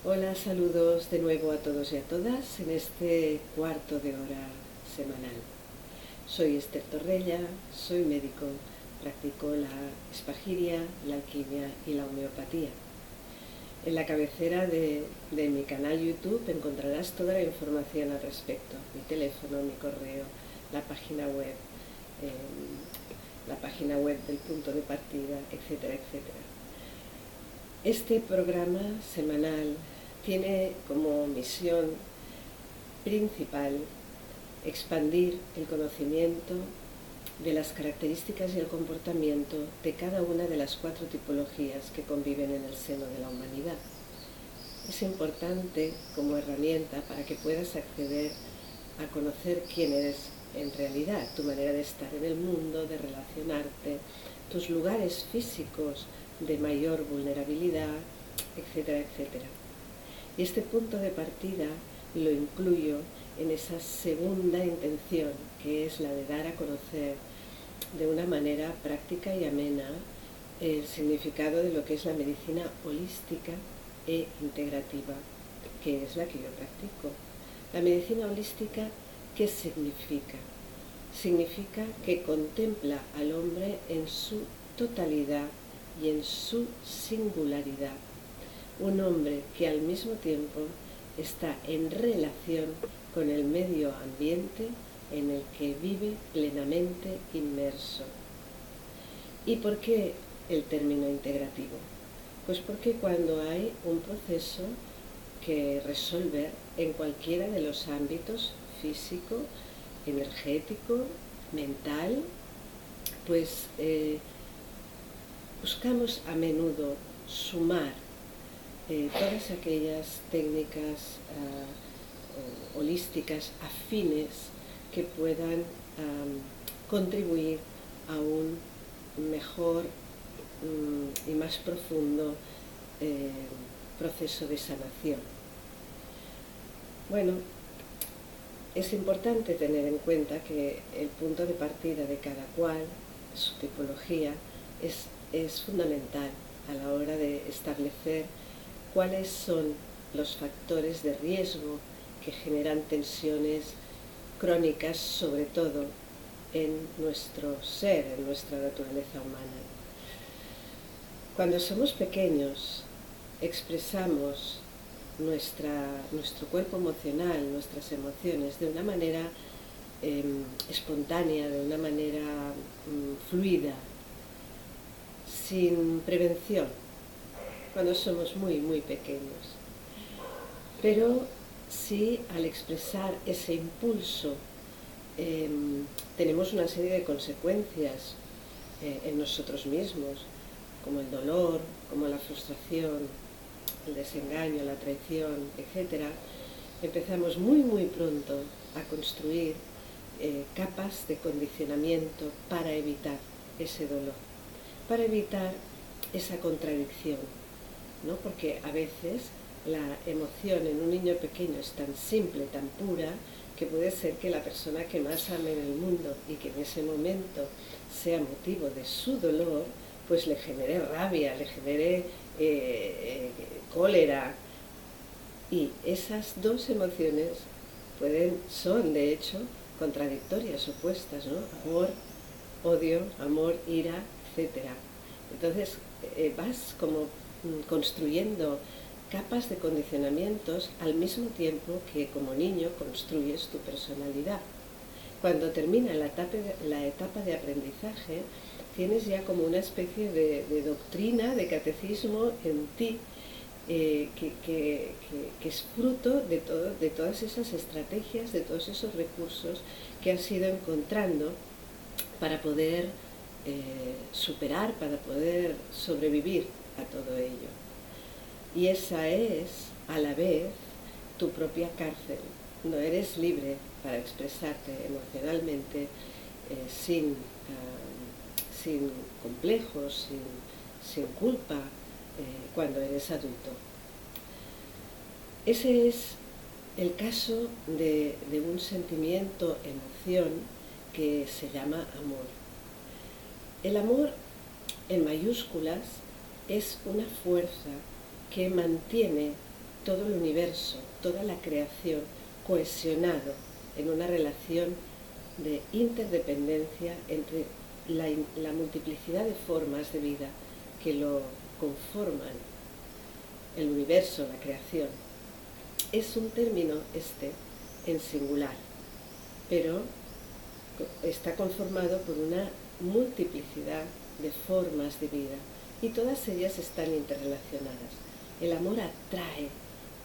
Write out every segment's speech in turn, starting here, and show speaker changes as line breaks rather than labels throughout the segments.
Hola, saludos de nuevo a todos y a todas en este cuarto de hora semanal. Soy Esther Torrella, soy médico, practico la espagiria, la alquimia y la homeopatía. En la cabecera de mi canal YouTube encontrarás toda la información al respecto, mi teléfono, mi correo, la página web del punto de partida, etcétera, etcétera. Este programa semanal tiene como misión principal expandir el conocimiento de las características y el comportamiento de cada una de las 4 tipologías que conviven en el seno de la humanidad. Es importante como herramienta para que puedas acceder a conocer quién eres en realidad, tu manera de estar en el mundo, de relacionarte, tus lugares físicos de mayor vulnerabilidad, etcétera, etcétera. Y este punto de partida lo incluyo en esa segunda intención, que es la de dar a conocer de una manera práctica y amena el significado de lo que es la medicina holística e integrativa, que es la que yo practico. La medicina holística, ¿qué significa? Significa que contempla al hombre en su totalidad y en su singularidad. Un hombre que al mismo tiempo está en relación con el medio ambiente en el que vive plenamente inmerso. ¿Y por qué el término integrativo? Pues porque cuando hay un proceso que resolver en cualquiera de los ámbitos físico, energético, mental, pues buscamos a menudo sumar todas aquellas técnicas holísticas afines que puedan contribuir a un mejor y más profundo proceso de sanación. Bueno, es importante tener en cuenta que el punto de partida de cada cual, su tipología, es fundamental a la hora de establecer cuáles son los factores de riesgo que generan tensiones crónicas, sobre todo en nuestro ser, en nuestra naturaleza humana. Cuando somos pequeños, expresamos nuestro cuerpo emocional, nuestras emociones, de una manera espontánea, de una manera fluida, sin prevención, cuando somos muy, muy pequeños. Pero sí, al expresar ese impulso, tenemos una serie de consecuencias en nosotros mismos, como el dolor, como la frustración, el desengaño, la traición, etc. Empezamos muy, muy pronto a construir capas de condicionamiento para evitar ese dolor, para evitar esa contradicción, ¿no? Porque a veces la emoción en un niño pequeño es tan simple, tan pura, que puede ser que la persona que más ame en el mundo y que en ese momento sea motivo de su dolor, pues le genere rabia, le genere cólera. Y esas dos emociones son de hecho contradictorias, opuestas, ¿no? Amor, odio, amor, ira, etc. Entonces vas como construyendo capas de condicionamientos al mismo tiempo que como niño construyes tu personalidad. Cuando termina la etapa de aprendizaje, tienes ya como una especie de doctrina, de catecismo en ti, que es fruto de todas esas estrategias, de todos esos recursos que has ido encontrando para poder superar, para poder sobrevivir a todo ello. Y esa es, a la vez, tu propia cárcel. No eres libre para expresarte emocionalmente sin complejos, sin culpa, cuando eres adulto. Ese es el caso de un sentimiento, emoción, que se llama amor. El amor, en mayúsculas, es una fuerza que mantiene todo el universo, toda la creación cohesionado en una relación de interdependencia entre la multiplicidad de formas de vida que lo conforman, el universo, la creación. Es un término en singular, pero está conformado por una multiplicidad de formas de vida y todas ellas están interrelacionadas. El amor atrae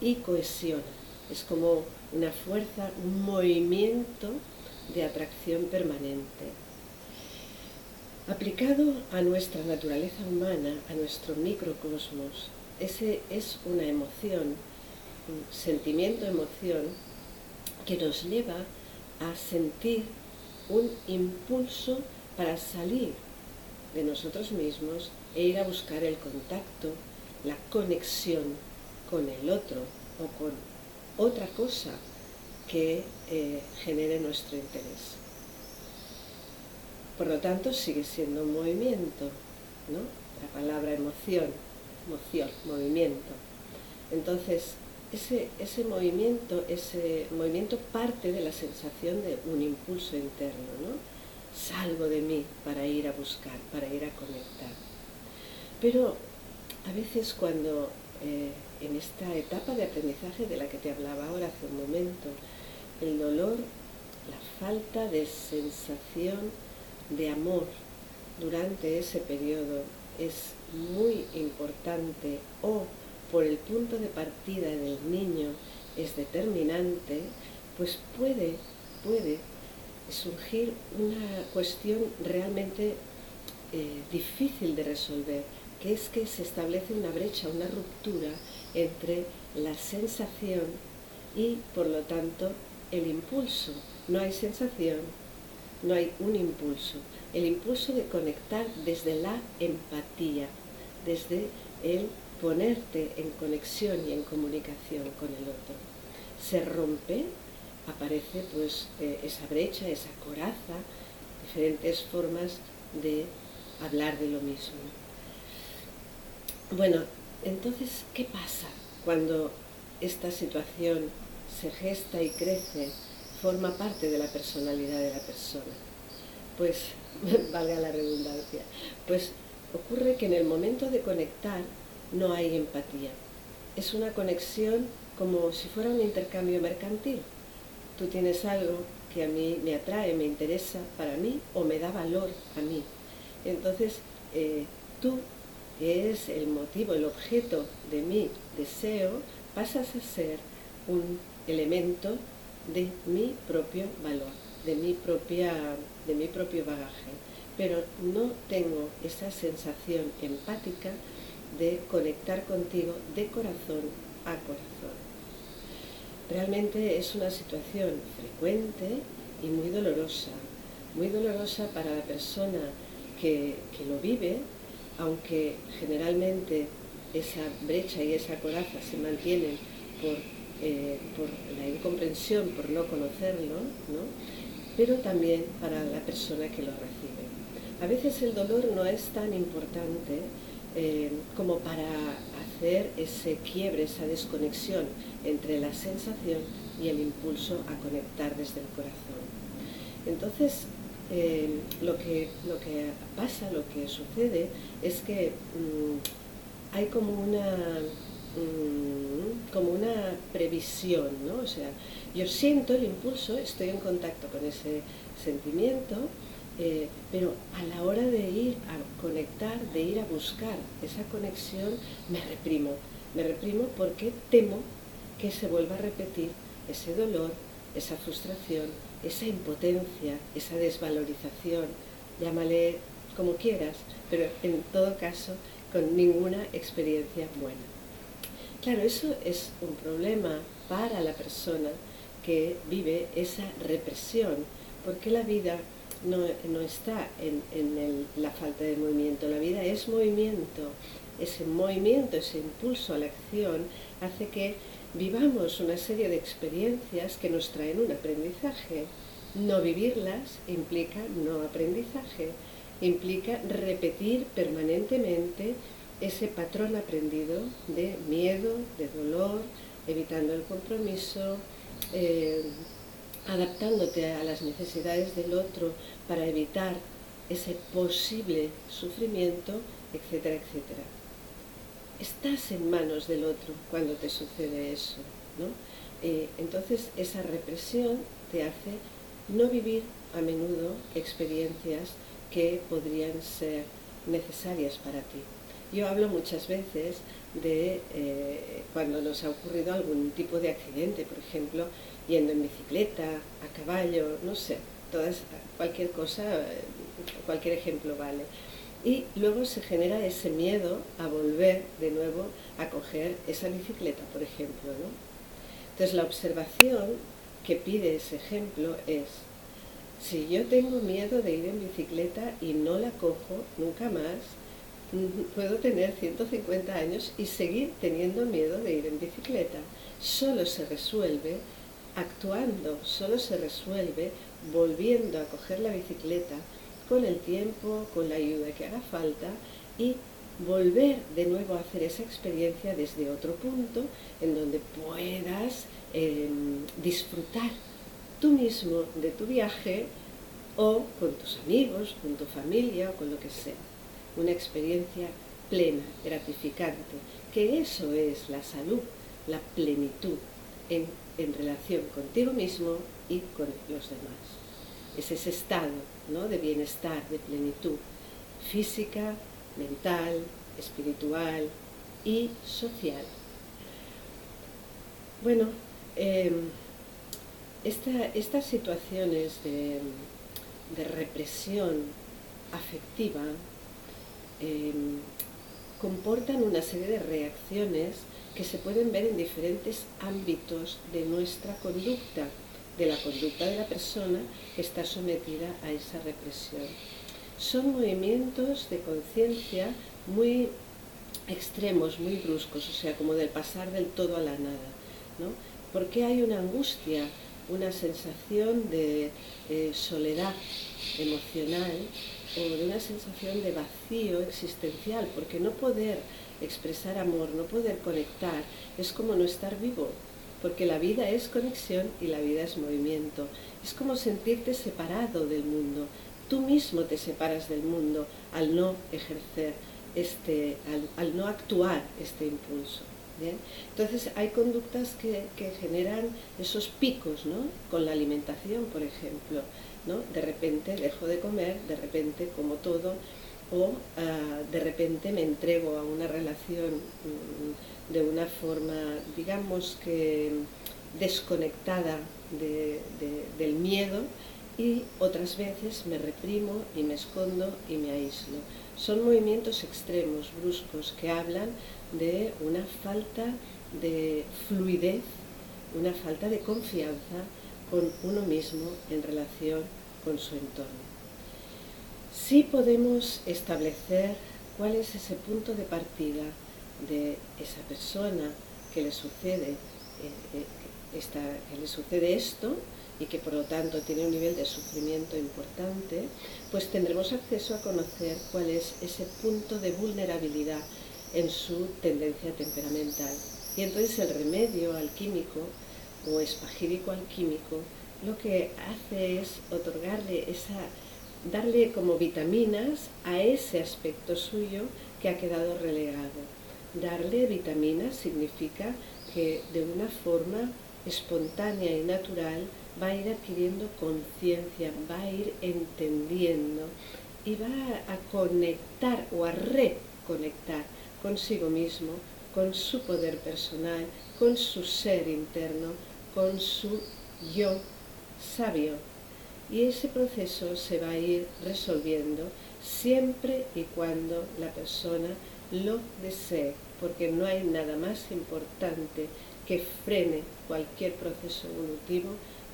y cohesiona, es como una fuerza, un movimiento de atracción permanente. Aplicado a nuestra naturaleza humana, a nuestro microcosmos, ese es una emoción, un sentimiento-emoción que nos lleva a sentir un impulso para salir de nosotros mismos e ir a buscar el contacto, la conexión con el otro o con otra cosa que genere nuestro interés. Por lo tanto, sigue siendo un movimiento, ¿no? La palabra emoción, movimiento. Entonces, ese movimiento parte de la sensación de un impulso interno, ¿no? Salgo de mí para ir a buscar, para ir a conectar. Pero a veces cuando en esta etapa de aprendizaje de la que te hablaba ahora hace un momento, el dolor, la falta de sensación de amor durante ese periodo es muy importante, o por el punto de partida del niño es determinante, pues puede surgir una cuestión realmente difícil de resolver, que es que se establece una brecha, una ruptura entre la sensación y, por lo tanto, el impulso. No hay sensación, no hay un impulso. El impulso de conectar desde la empatía, desde el ponerte en conexión y en comunicación con el otro. Se rompe, aparece pues esa brecha, esa coraza, diferentes formas de hablar de lo mismo. Bueno, entonces, ¿qué pasa cuando esta situación se gesta y crece, forma parte de la personalidad de la persona? Pues, valga la redundancia, pues ocurre que en el momento de conectar no hay empatía. Es una conexión como si fuera un intercambio mercantil. Tú tienes algo que a mí me atrae, me interesa para mí o me da valor a mí. Entonces, tú, que es el motivo, el objeto de mi deseo, pasas a ser un elemento de mi propio valor, de mi propio bagaje. Pero no tengo esa sensación empática de conectar contigo de corazón a corazón. Realmente es una situación frecuente y muy dolorosa para la persona que lo vive, aunque generalmente esa brecha y esa coraza se mantienen por la incomprensión, por no conocerlo, ¿no? Pero también para la persona que lo recibe. A veces el dolor no es tan importante como para hacer ese quiebre, esa desconexión entre la sensación y el impulso a conectar desde el corazón. Entonces, lo que pasa, lo que sucede es que hay como una previsión, ¿no? O sea, yo siento el impulso, estoy en contacto con ese sentimiento, pero a la hora de ir a conectar, de ir a buscar esa conexión, me reprimo porque temo que se vuelva a repetir ese dolor, esa frustración, esa impotencia, esa desvalorización, llámale como quieras, pero en todo caso con ninguna experiencia buena. Claro, eso es un problema para la persona que vive esa represión, porque la vida no está en la falta de movimiento, la vida es movimiento. Ese movimiento, ese impulso a la acción hace que vivamos una serie de experiencias que nos traen un aprendizaje. No vivirlas implica no aprendizaje, implica repetir permanentemente ese patrón aprendido de miedo, de dolor, evitando el compromiso, adaptándote a las necesidades del otro para evitar ese posible sufrimiento, etcétera, etcétera. Estás en manos del otro cuando te sucede eso, ¿no? Entonces esa represión te hace no vivir a menudo experiencias que podrían ser necesarias para ti. Yo hablo muchas veces de cuando nos ha ocurrido algún tipo de accidente, por ejemplo, yendo en bicicleta, a caballo, no sé, cualquier cosa, cualquier ejemplo vale. Y luego se genera ese miedo a volver de nuevo a coger esa bicicleta, por ejemplo, ¿no? Entonces la observación que pide ese ejemplo es: si yo tengo miedo de ir en bicicleta y no la cojo nunca más, puedo tener 150 años y seguir teniendo miedo de ir en bicicleta. Solo se resuelve actuando, solo se resuelve volviendo a coger la bicicleta con el tiempo, con la ayuda que haga falta, y volver de nuevo a hacer esa experiencia desde otro punto en donde puedas disfrutar tú mismo de tu viaje, o con tus amigos, con tu familia o con lo que sea. Una experiencia plena, gratificante, que eso es la salud, la plenitud en relación contigo mismo y con los demás. Es ese estado, ¿no?, de bienestar, de plenitud física, mental, espiritual y social. Bueno, estas situaciones de represión afectiva comportan una serie de reacciones que se pueden ver en diferentes ámbitos de nuestra conducta, de la conducta de la persona que está sometida a esa represión. Son movimientos de conciencia muy extremos, muy bruscos, o sea, como del pasar del todo a la nada, ¿no? Porque hay una angustia, una sensación de soledad emocional, o de una sensación de vacío existencial, porque no poder expresar amor, no poder conectar, es como no estar vivo, porque la vida es conexión y la vida es movimiento. Es como sentirte separado del mundo. Tú mismo te separas del mundo al no ejercer al no actuar este impulso. ¿Bien? Entonces hay conductas que generan esos picos, ¿no?, con la alimentación, por ejemplo, ¿no? De repente dejo de comer, de repente como todo, o de repente me entrego a una relación de una forma, digamos que desconectada del miedo, y otras veces me reprimo y me escondo y me aíslo. Son movimientos extremos, bruscos, que hablan de una falta de fluidez, una falta de confianza con uno mismo en relación con su entorno. Sí podemos establecer cuál es ese punto de partida de esa persona que le sucede, esto, y que por lo tanto tiene un nivel de sufrimiento importante, pues tendremos acceso a conocer cuál es ese punto de vulnerabilidad en su tendencia temperamental. Y entonces el remedio alquímico o espagírico alquímico lo que hace es otorgarle darle como vitaminas a ese aspecto suyo que ha quedado relegado. Darle vitaminas significa que de una forma espontánea y natural va a ir adquiriendo conciencia, va a ir entendiendo y va a conectar o a reconectar consigo mismo, con su poder personal, con su ser interno, con su yo sabio. Y ese proceso se va a ir resolviendo siempre y cuando la persona lo desee, porque no hay nada más importante que frene cualquier proceso evolutivo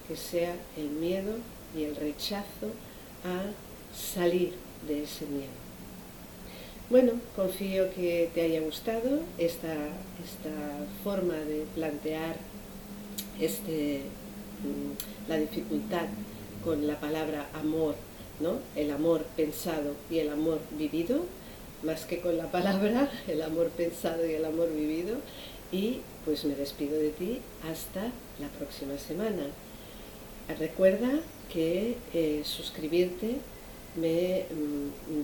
que sea el miedo y el rechazo a salir de ese miedo. Bueno, confío que te haya gustado esta forma de plantear la dificultad con la palabra amor, ¿no? El amor pensado y el amor vivido, más que con la palabra, el amor pensado y el amor vivido. y pues me despido de ti hasta la próxima semana. Recuerda que suscribirte me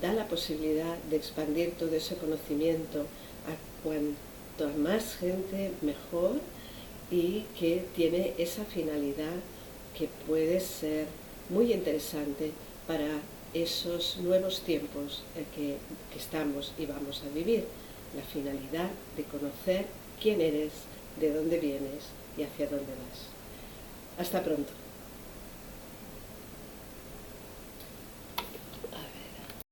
da la posibilidad de expandir todo ese conocimiento a cuanto más gente mejor, y que tiene esa finalidad que puede ser muy interesante para esos nuevos tiempos en que estamos y vamos a vivir. La finalidad de conocer quién eres, de dónde vienes y hacia dónde vas. Hasta pronto.